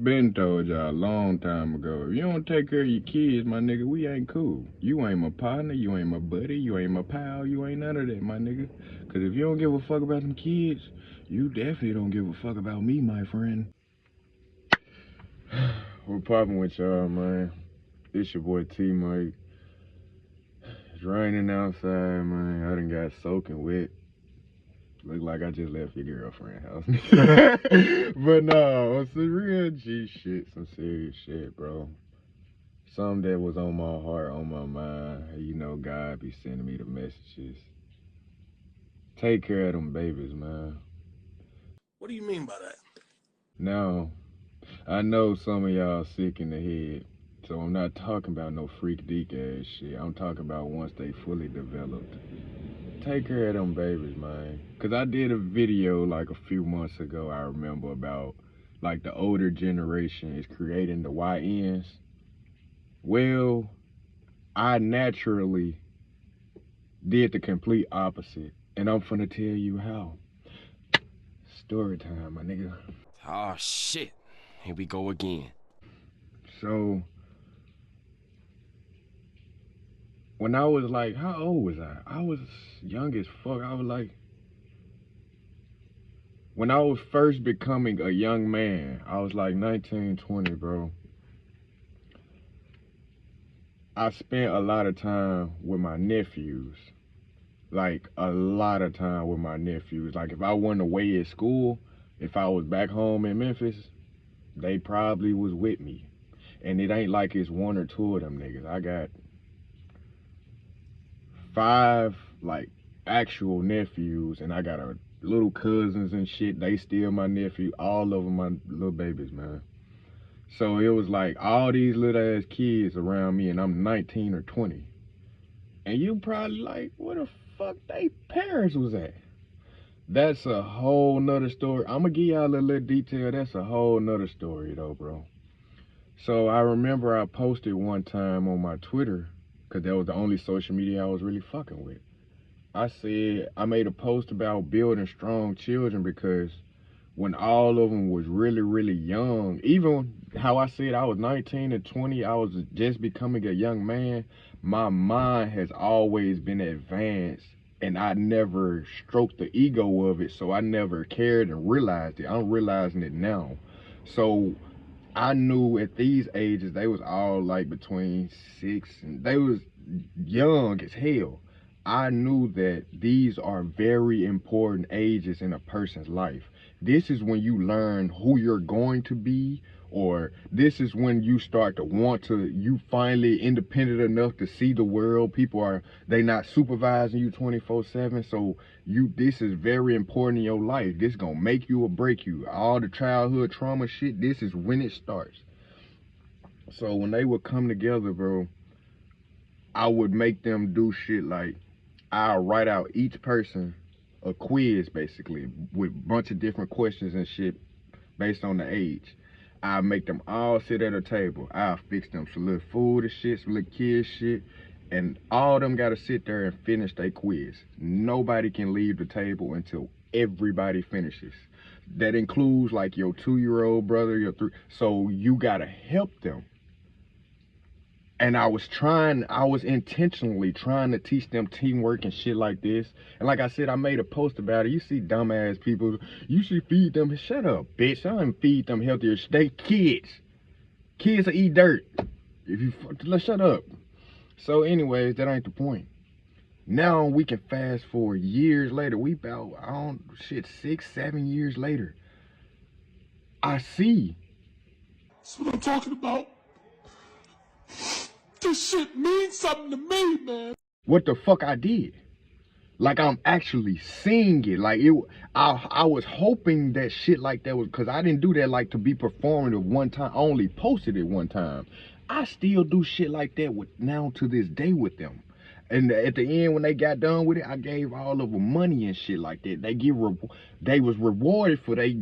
Been told y'all a long time ago, if you don't take care of your kids, my nigga, we ain't cool. You ain't my partner, you ain't my buddy, you ain't my pal, you ain't none of that, my nigga. Cause if you don't give a fuck about them kids, you definitely don't give a fuck about me, my friend. What poppin' with y'all, man? It's your boy T Mike. It's raining outside, man. I done got soaking wet. Look like I just left your girlfriend's house. But no, on some real G shit, some serious shit, bro. Something that was on my heart, on my mind. You know, God be sending me the messages. Take care of them babies, man. What do you mean by that? Now, I know some of y'all sick in the head, so I'm not talking about no freak deek ass shit. I'm talking about once they fully developed. Take care of them babies, man. Cause I did a video like a few months ago, I remember, about like the older generation is creating the YNs. Well, I naturally did the complete opposite. And I'm finna tell you how. Story time, my nigga. Oh shit. Here we go again. So when I was like, how old was I? I was young as fuck. I was like, when I was first becoming a young man, I was like 19, 20, bro. I spent a lot of time with my nephews. Like a lot of time with my nephews. Like if I wasn't away at school, if I was back home in Memphis, they probably was with me. And it ain't like it's one or two of them niggas. I got 5 like actual nephews, and I got a little cousins and shit. They still my nephew. All of them my little babies, man. So it was like all these little ass kids around me, and I'm 19 or 20. And you probably like, where the fuck they parents was at? That's a whole nother story. I'm gonna give y'all a little detail. That's a whole nother story though, bro. So I remember I posted one time on my Twitter, because that was the only social media I was really fucking with. I said, I made a post about building strong children because when all of them was really, really young, even how I said I was 19 and 20, I was just becoming a young man, my mind has always been advanced, and I never stroked the ego of it, so I never cared and realized it. I'm realizing it now. So I knew at these ages, they was all like between 6 and they was young as hell. I knew that these are very important ages in a person's life. This is when you learn who you're going to be, or this is when you start to want to, you finally independent enough to see the world. People are, they not supervising you 24/7. So this is very important in your life. This gonna make you or break you. All the childhood trauma shit, this is when it starts. So when they would come together, bro, I would make them do shit like, I'll write out each person a quiz, basically, with a bunch of different questions and shit based on the age. I'll make them all sit at a table. I'll fix them some little food and shit, some little kid shit, and all of them gotta sit there and finish their quiz. Nobody can leave the table until everybody finishes. That includes like your 2-year-old brother, your 3. So you gotta help them. And I was intentionally trying to teach them teamwork and shit like this. And like I said, I made a post about it. You see dumbass people, you should feed them. Shut up, bitch. I don't feed them healthier. They kids. Kids will eat dirt. If you, let's shut up. So anyways, that ain't the point. Now we can fast forward years later. We about, 6, 7 years later. I see. That's what I'm talking about. This shit means something to me, man. What the fuck I did. Like I'm actually seeing it. Like I was hoping that shit like that was, because I didn't do that like to be performative one time. I only posted it one time. I still do shit like that with now to this day with them. And at the end, when they got done with it, I gave all of them money and shit like that. They was rewarded for they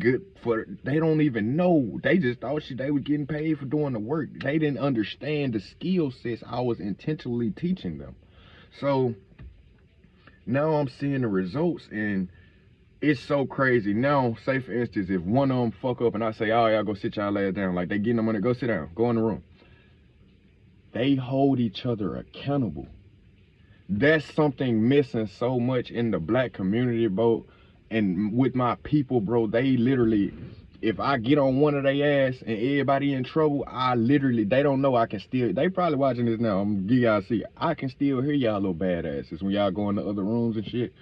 don't even know. They just thought they was getting paid for doing the work. They didn't understand the skill sets I was intentionally teaching them. So now I'm seeing the results, and it's so crazy. Now, say for instance, if one of them fuck up and I say, oh, y'all go sit y'all ass down, like they getting them money, go sit down, go in the room. They hold each other accountable. That's something missing so much in the black community, bro. And with my people, bro, they literally, if I get on one of their ass and everybody in trouble, they don't know I can still, they probably watching this now, I'm gonna give y'all see, I can still hear y'all little badasses when y'all go in the other rooms and shit.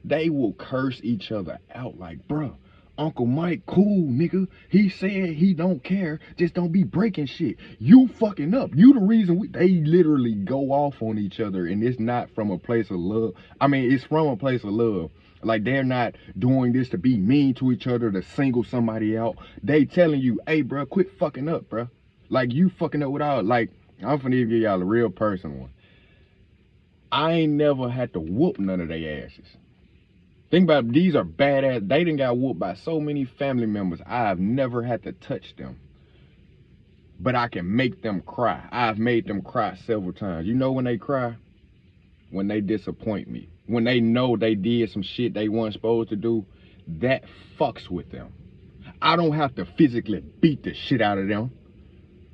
They will curse each other out like, bruh, Uncle Mike, cool, nigga. He said he don't care. Just don't be breaking shit. You fucking up. You the reason they literally go off on each other, and it's not from a place of love. I mean, it's from a place of love. Like, they're not doing this to be mean to each other, to single somebody out. They telling you, hey, bro, quit fucking up, bro. Like, you fucking up without, like, I'm finna give y'all a real person one. I ain't never had to whoop none of their asses. Think about it, these are badass. They done got whooped by so many family members. I've never had to touch them. But I can make them cry. I've made them cry several times. You know when they cry? When they disappoint me. When they know they did some shit they weren't supposed to do, that fucks with them. I don't have to physically beat the shit out of them.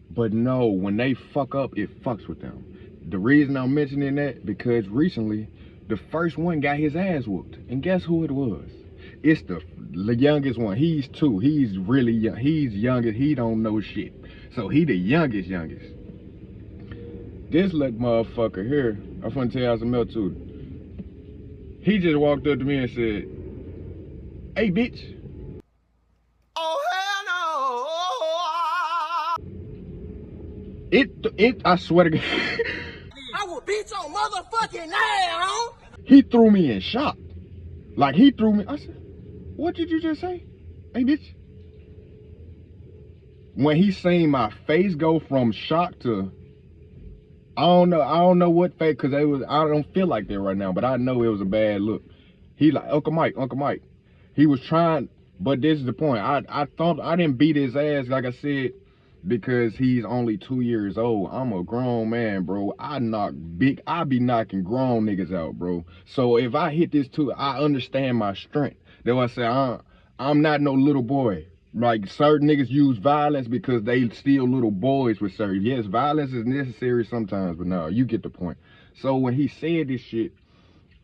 But no, when they fuck up, it fucks with them. The reason I'm mentioning that, because recently, the first one got his ass whooped. And guess who it was? It's the youngest one. He's 2. He's really young. He's youngest. He don't know shit. So he the youngest. This little motherfucker here, I'm finna tell y'all some else too. He just walked up to me and said, hey, bitch. Oh, hell I swear to God. I will beat your motherfucking ass. He threw me in shock. Like, he threw me. I said, what did you just say? Hey, bitch. When he seen my face go from shock to, I don't know what face, because I don't feel like that right now, but I know it was a bad look. He like, Uncle Mike. He was trying, but this is the point. I thought I didn't beat his ass, like I said, because he's only 2 years old. I'm a grown man, bro. I be knocking grown niggas out, bro. So if I hit this too, I understand my strength. That's why I say I'm not no little boy. Like, certain niggas use violence because they still little boys with certain. Yes, violence is necessary sometimes, but no, you get the point. So when he said this shit,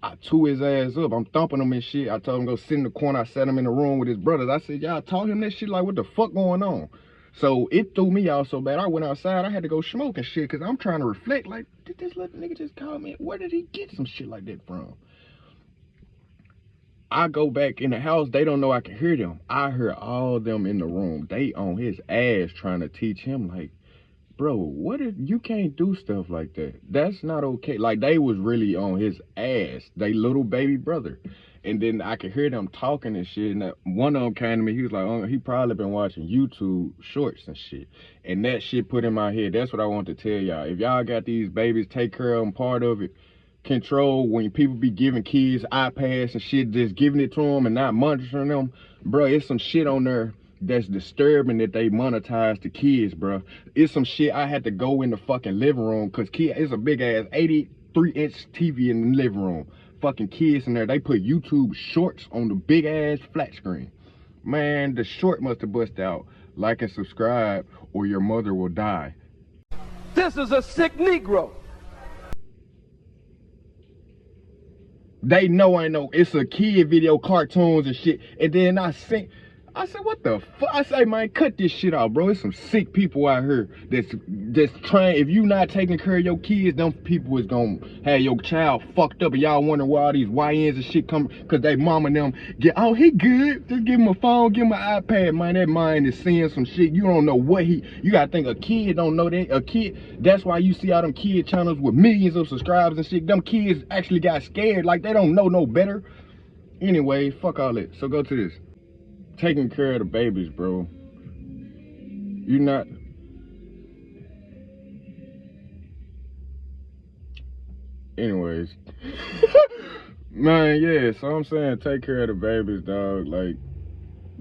I tore his ass up. I'm thumping him and shit. I told him go sit in the corner. I sat him in the room with his brothers. I said, y'all taught him that shit? Like, what the fuck going on? So it threw me out so bad. I went outside. I had to go smoke and shit because I'm trying to reflect. Like, did this little nigga just call me? Where did he get some shit like that from? I go back in the house. They don't know I can hear them. I hear all of them in the room. They on his ass trying to teach him, like, bro, what if you can't do stuff like that? That's not okay. Like, they was really on his ass. They little baby brother. And then I could hear them talking and shit. And one of them came to me. He was like, oh, he probably been watching YouTube shorts and shit. And that shit put in my head. That's what I want to tell y'all. If y'all got these babies, take care of them. Part of it. Control when people be giving kids iPads and shit, just giving it to them and not monitoring them. Bro, it's some shit on there that's disturbing that they monetize the kids, bro. It's some shit I had to go in the fucking living room because it's a big ass 83-inch TV in the living room. Fucking kids in there, they put YouTube shorts on the big ass flat screen. Man, the short must have bust out. Like and subscribe or your mother will die. This is a sick Negro. They know I know it's a kid video, cartoons and shit. And then I said, what the fuck? I say, man, cut this shit out, bro. It's some sick people out here that's trying. If you not taking care of your kids, them people is gonna have your child fucked up. And y'all wondering why all these YNs and shit come, because they mama and them get, oh, he good. Just give him a phone, give him an iPad. Man, that mind is seeing some shit. You don't know what you gotta think a kid don't know that. A kid, that's why you see all them kid channels with millions of subscribers and shit. Them kids actually got scared. Like, they don't know no better. Anyway, fuck all that. So go to this. Taking care of the babies, bro. You not. Anyways. Man, yeah, so I'm saying take care of the babies, dog. Like,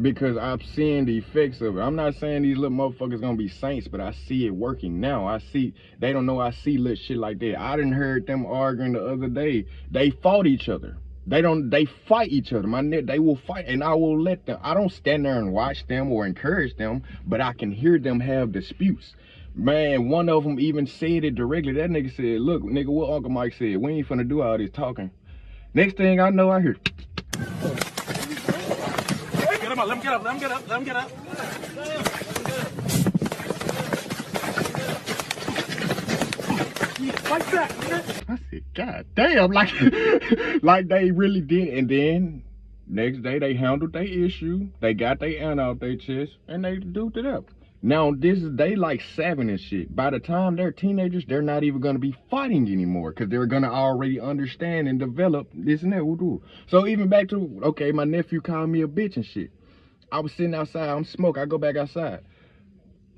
because I'm seeing the effects of it. I'm not saying these little motherfuckers gonna be saints, but I see it working now. I see, they don't know I see little shit like that. I done heard them arguing the other day. They fought each other. They fight each other. They will fight, and I will let them. I don't stand there and watch them or encourage them, but I can hear them have disputes. Man, one of them even said it directly. That nigga said, look, nigga, what Uncle Mike said, we ain't finna do all this talking. Next thing I know, I hear. Get him up, let him get up, let him get up, let him get up. Fight back, nigga. I said, God damn, like they really did. And then next day they handled their issue. They got their aunt out their chest and they duped it up. Now they like 7 and shit. By the time they're teenagers, they're not even gonna be fighting anymore because they're gonna already understand and develop this and that. So even back to, okay, my nephew called me a bitch and shit. I was sitting outside, I'm smoking, I go back outside.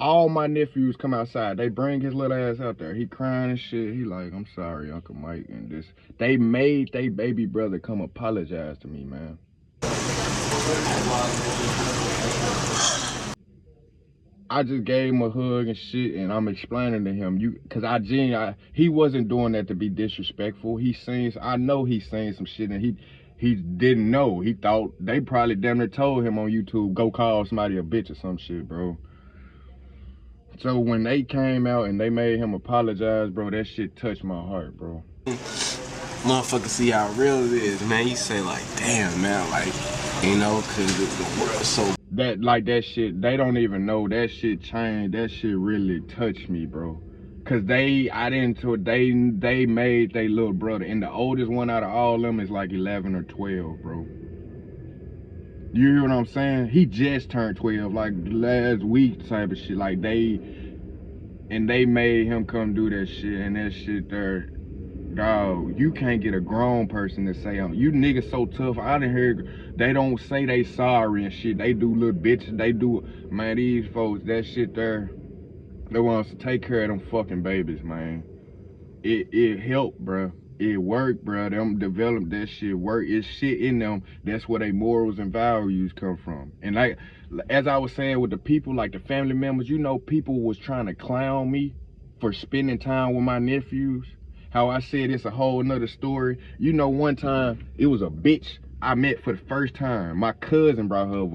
All my nephews come outside. They bring his little ass out there. He crying and shit. He like, I'm sorry, Uncle Mike. And this, they made they baby brother come apologize to me, man. I just gave him a hug and shit, and I'm explaining to him, cause he wasn't doing that to be disrespectful. I know he's saying some shit, and he didn't know. He thought they probably damn near told him on YouTube, go call somebody a bitch or some shit, bro. So when they came out and they made him apologize, bro, that shit touched my heart, bro. Motherfucker see how real it is, man. You say like, damn, man, like, you know, cause the world's so... That shit, they don't even know that shit changed. That shit really touched me, bro. Cause they made their little brother, and the oldest one out of all of them is like 11 or 12, bro. You hear what I'm saying? He just turned 12, like last week type of shit. Like they made him come do that shit, and that shit there, dog, you can't get a grown person to say, you niggas so tough. I done heard they don't say they sorry and shit. They do little bitches, they do, man, these folks, that shit there, they want us to take care of them fucking babies, man. It helped, bruh. It worked, bro. Them developed that shit work. It's shit in them. That's where their morals and values come from. And like, as I was saying with the people, like the family members, you know, people was trying to clown me for spending time with my nephews. How I said it's a whole nother story. You know, one time it was a bitch I met for the first time. My cousin brought her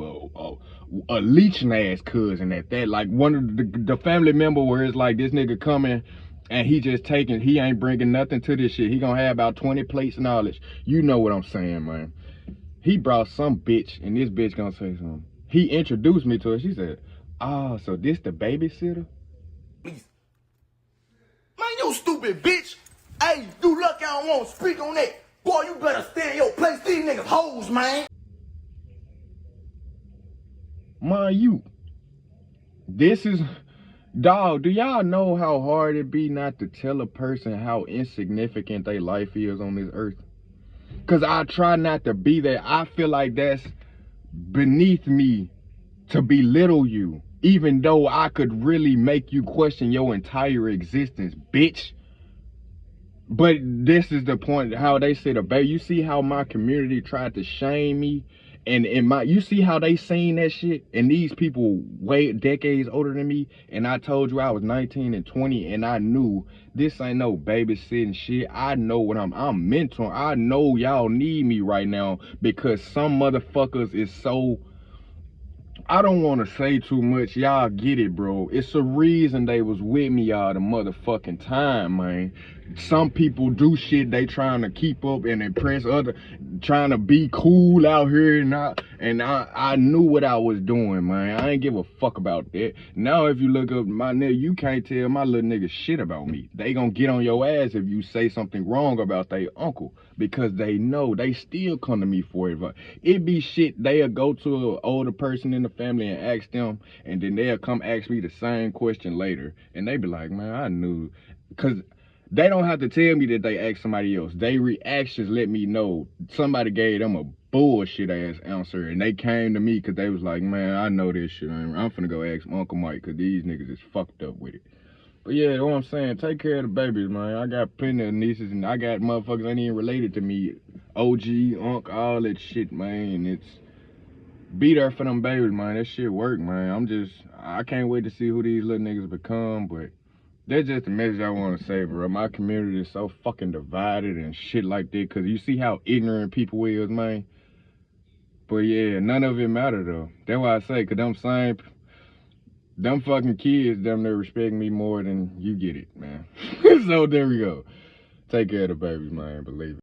a leeching ass cousin at that. Like one of the family member where it's like this nigga coming. And he ain't bringing nothing to this shit. He gonna have about 20 plates of knowledge. You know what I'm saying, man. He brought some bitch, and this bitch gonna say something. He introduced me to her. She said, oh, so this the babysitter? Please. Man, you stupid bitch. Hey, you lucky I don't want to speak on that. Boy, you better stay in your place. These niggas hoes, man. Mind you, this is... Dog, do y'all know how hard it be not to tell a person how insignificant their life is on this earth? Because I try not to be that. I feel like that's beneath me to belittle you, even though I could really make you question your entire existence, bitch. But this is the point, how they say the baby. You see how my community tried to shame me? And you see how they seen that shit? And these people way decades older than me, and I told you I was 19 and 20, and I knew this ain't no babysitting shit. I know what I'm mentoring. I know y'all need me right now because some motherfuckers is so, I don't want to say too much. Y'all get it, bro. It's a reason they was with me all the motherfucking time, man. Some people do shit they trying to keep up and impress other, trying to be cool out here, and I knew what I was doing, man. I ain't give a fuck about that. Now if you look up my nigga, you can't tell my little nigga shit about me. They gonna get on your ass if you say something wrong about their uncle, because they know they still come to me for advice. It be shit they'll go to an older person in the family and ask them, and then they'll come ask me the same question later, and they be like, man, I knew, because they don't have to tell me that they asked somebody else. They reactions let me know somebody gave them a bullshit ass answer, and they came to me because they was like, man, I know this shit. I'm finna go ask Uncle Mike because these niggas is fucked up with it. But yeah, what I'm saying, take care of the babies, man. I got plenty of nieces, and I got motherfuckers ain't even related to me. OG, Unc, all that shit, man. It's be there for them babies, man. That shit work, man. I can't wait to see who these little niggas become, but That's just the message I want to say, bro. My community is so fucking divided and shit like that. Cause you see how ignorant people is, man. But yeah, none of it matter though. That's why I say, cause them fucking kids, they respect me more than you get it, man. So there we go. Take care of the babies, man. Believe it.